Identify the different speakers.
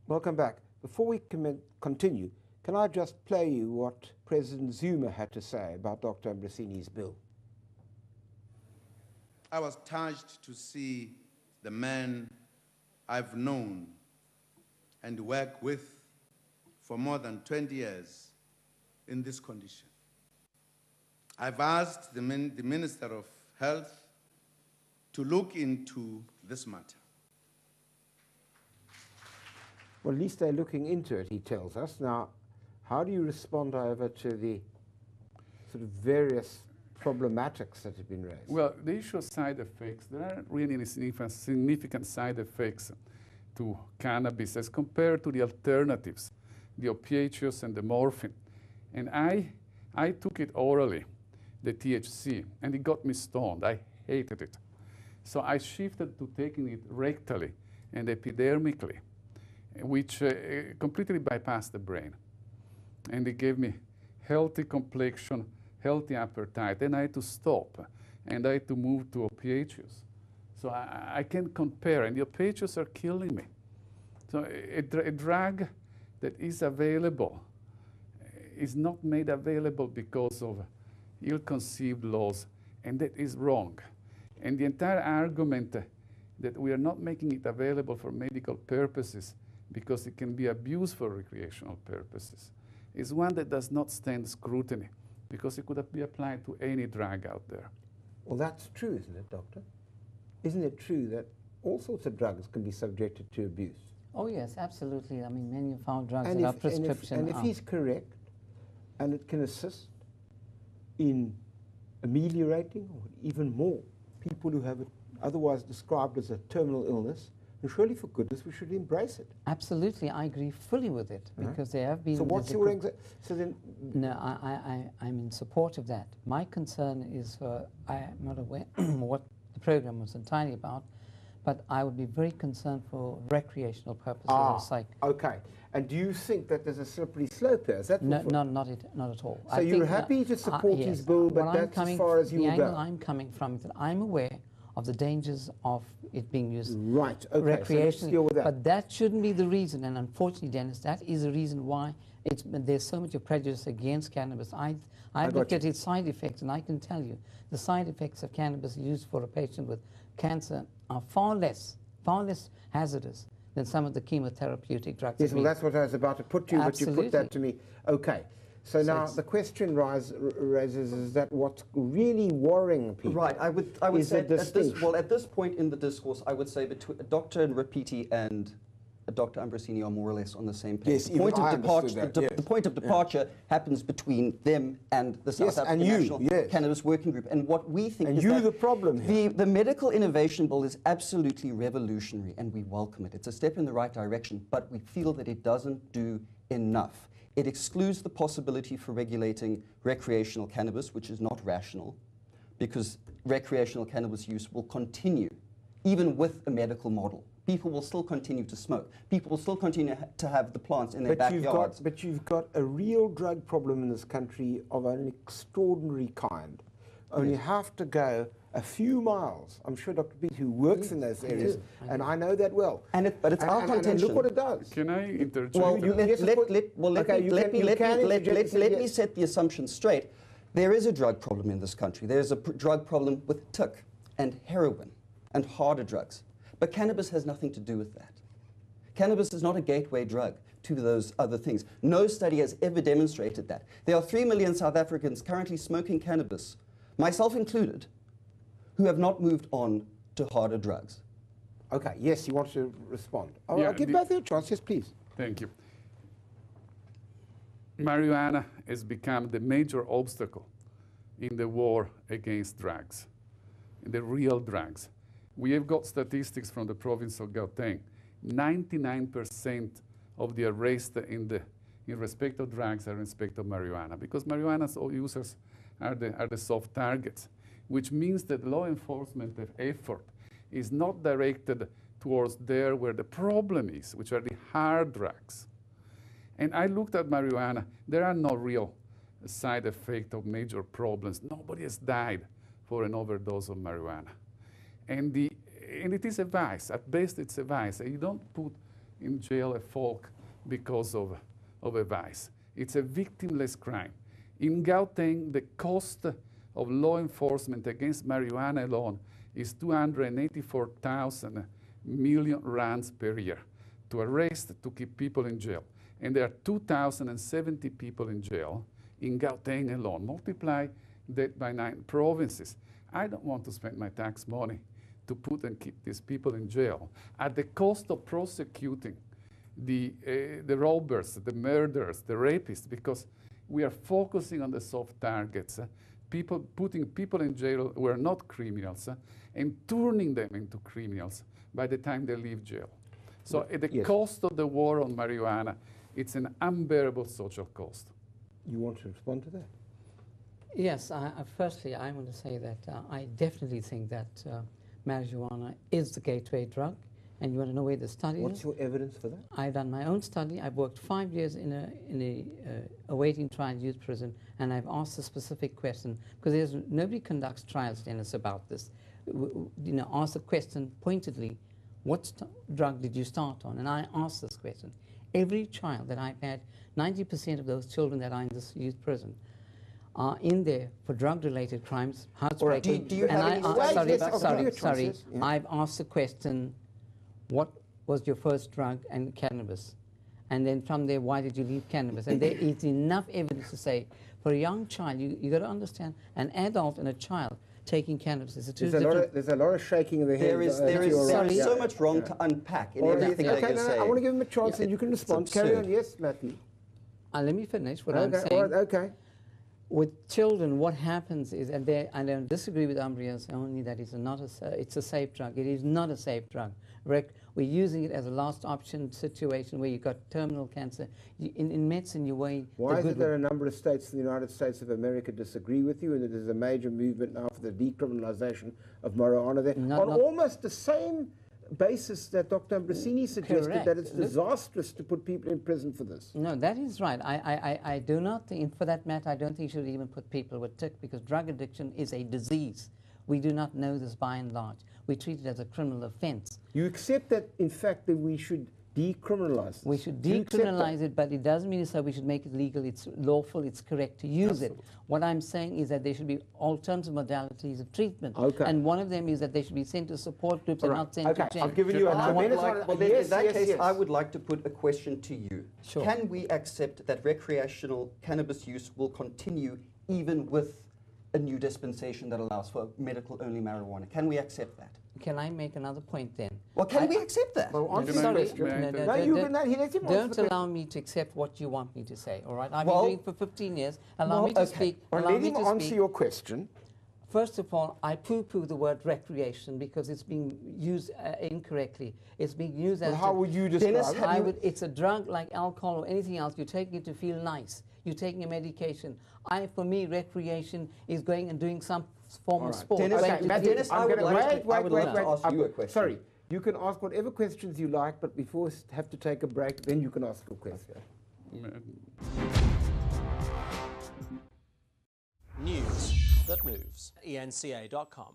Speaker 1: Welcome back. Before we continue, can I just play you what President Zuma had to say about Dr. Ambrosini's bill?
Speaker 2: I was touched to see the man I've known and worked with for more than 20 years in this condition. I've asked the Minister of Health to look into this matter.
Speaker 1: Well, at least they're looking into it, he tells us. Now, how do you respond, however, to the sort of various problematics that have been raised?
Speaker 3: Well, the issue of side effects, there aren't really any significant side effects to cannabis as compared to the alternatives, the opiates and the morphine. And I took it orally, the THC, and it got me stoned. I hated it. So I shifted to taking it rectally and epidermically, which completely bypassed the brain. And it gave me healthy complexion, healthy appetite. Then I had to stop, and I had to move to opiates. So I can compare, and the opiates are killing me. So a drug that is available is not made available because of ill-conceived laws, and that is wrong. And the entire argument that we are not making it available for medical purposes because it can be abused for recreational purposes is one that does not stand scrutiny, because it could be applied to any drug out there.
Speaker 1: Well, that's true, isn't it, Doctor? Isn't it true that all sorts of drugs can be subjected to abuse?
Speaker 4: Oh, yes, absolutely. I mean, many of our drugs that are prescription.
Speaker 1: And if he's correct, and it can assist in ameliorating, or even more, people who have it otherwise described as a terminal illness, and surely, for goodness, we should embrace it.
Speaker 4: Absolutely, I agree fully with it, because there have been...
Speaker 1: So what's your anxiety? So then...
Speaker 4: No, I'm in support of that. My concern is, I'm not aware what the program was entirely about, but I would be very concerned for recreational purposes.
Speaker 1: Okay. And do you think that there's a slippery slope there? Is that
Speaker 4: no, not at all.
Speaker 1: So you're happy to support his bill, but that's as far as you will go?
Speaker 4: The angle I'm coming from is that I'm aware of the dangers of it being used recreationally.
Speaker 1: So let's deal with that.
Speaker 4: But that shouldn't be the reason, and unfortunately, Dennis, that is the reason why there's so much of prejudice against cannabis. I've looked at its side effects, and I can tell you the side effects of cannabis used for a patient with cancer are far less hazardous than some of the chemotherapeutic drugs.
Speaker 1: Yes, well, that's what I was about to put to you,
Speaker 4: Absolutely.
Speaker 1: but you put that to me. Okay. So now the question raises is that what's really worrying people?
Speaker 5: Right. I would say at this point in the discourse, I would say between Dr. Rapiti and Dr. Ambrosini are more or less on the same page.
Speaker 1: Yes,
Speaker 5: the point of departure happens between them and the South African National Cannabis Working Group. And what we think is that
Speaker 1: the problem here.
Speaker 5: The Medical Innovation Bill is absolutely revolutionary, and we welcome it. It's a step in the right direction, but we feel that it doesn't do enough. It excludes the possibility for regulating recreational cannabis, which is not rational, because recreational cannabis use will continue, even with a medical model. People will still continue to smoke. People will still continue to have the plants in their backyards.
Speaker 1: But you've got a real drug problem in this country of an extraordinary kind. Only have to go a few miles. I'm sure Dr. Pete, who works in those areas, and I know that well.
Speaker 5: But it's our contention.
Speaker 1: And look what it does.
Speaker 3: Can I interject?
Speaker 5: Well, let me set the assumption straight. There is a drug problem in this country. There's a drug problem with TIC and heroin and harder drugs. But cannabis has nothing to do with that. Cannabis is not a gateway drug to those other things. No study has ever demonstrated that. There are 3 million South Africans currently smoking cannabis, myself included, who have not moved on to harder drugs.
Speaker 1: Okay, yes, you want to respond. I'll give both of you a chance. Yes, please.
Speaker 3: Thank you. Marijuana has become the major obstacle in the war against drugs, in the real drugs. We have got statistics from the province of Gauteng. 99% of the arrests in respect of drugs are in respect of marijuana, because marijuana users are the soft targets, which means that law enforcement effort is not directed towards there where the problem is, which are the hard drugs. And I looked at marijuana. There are no real side effects of major problems. Nobody has died for an overdose of marijuana. And it is a vice. At best, it's a vice. You don't put in jail a folk because of a vice. It's a victimless crime. In Gauteng, the cost of law enforcement against marijuana alone is 284,000 million rands per year to arrest, to keep people in jail. And there are 2,070 people in jail in Gauteng alone. Multiply that by 9 provinces. I don't want to spend my tax money to put and keep these people in jail at the cost of prosecuting the robbers, the murderers, the rapists, because we are focusing on the soft targets, putting people in jail who are not criminals, and turning them into criminals by the time they leave jail. So at the cost of the war on marijuana, it's an unbearable social cost.
Speaker 1: You want to respond to that?
Speaker 4: Yes, firstly, I want to say that I definitely think that marijuana is the gateway drug. And you want to know where the study is?
Speaker 1: What's your evidence for that?
Speaker 4: I've done my own study. I've worked 5 years in a awaiting trial youth prison, and I've asked a specific question, because nobody conducts trials, Dennis, about this. Ask the question pointedly, what drug did you start on? And I asked this question. Every child that I've had, 90% of those children that are in this youth prison are in there for drug-related crimes, housebreaking.
Speaker 5: Do you have any
Speaker 4: sorry. Yeah. I've asked the question, what was your first drug, and cannabis? And then from there, why did you leave cannabis? And there is enough evidence to say, for a young child, you got to understand, an adult and a child taking cannabis is two different.
Speaker 1: There's a lot of shaking of the head.
Speaker 5: There is so much wrong to unpack in everything that you're saying.
Speaker 1: I want to give him a chance, and you can respond. Carry on. Yes, Matthew.
Speaker 4: Let me finish what I'm saying.
Speaker 1: All right, okay.
Speaker 4: With children, what happens is, and I don't disagree with Ambrosini only that it's a safe drug. It is not a safe drug. We're using it as a last option situation where you've got terminal cancer. In medicine, you weigh.
Speaker 1: Why is it that a number of states in the United States of America disagree with you, and that there's a major movement now for the decriminalization of marijuana there on almost the same basis that Dr. Ambrosini suggested, that it's disastrous to put people in prison for this?
Speaker 4: No, that is right. I do not think, for that matter, I don't think you should even put people with TIC, because drug addiction is a disease. We do not know this by and large. We treat it as a criminal offense.
Speaker 1: You accept that, in fact, that we should decriminalize this?
Speaker 4: We should decriminalize it, but it doesn't mean that we should make it legal. It's lawful, it's correct to use it. What I'm saying is that there should be alternative modalities of treatment. Okay. And one of them is that they should be sent to support groups and not sent to jail.
Speaker 1: I've given you a minute.
Speaker 5: In that case, I would like to put a question to you.
Speaker 4: Sure.
Speaker 5: Can we accept that recreational cannabis use will continue even with a new dispensation that allows for medical-only marijuana? Can we accept that?
Speaker 4: Can I make another point then?
Speaker 5: Well, can we accept that?
Speaker 1: Well,
Speaker 4: don't allow me to accept what you want me to say, all right? I've been doing it for 15 years. Allow me to speak.
Speaker 1: Let him answer your question.
Speaker 4: First of all, I poo-poo the word recreation because it's being used incorrectly. It's being used as...
Speaker 1: how would you describe it?
Speaker 4: It's a drug like alcohol or anything else. You're taking it to feel nice. You're taking a medication. For me, recreation is going and doing some form of sport.
Speaker 5: Dennis, I would like to ask you a question.
Speaker 1: Sorry, you can ask whatever questions you like, but before we have to take a break, then you can ask your question.
Speaker 6: News that moves. ENCA.com.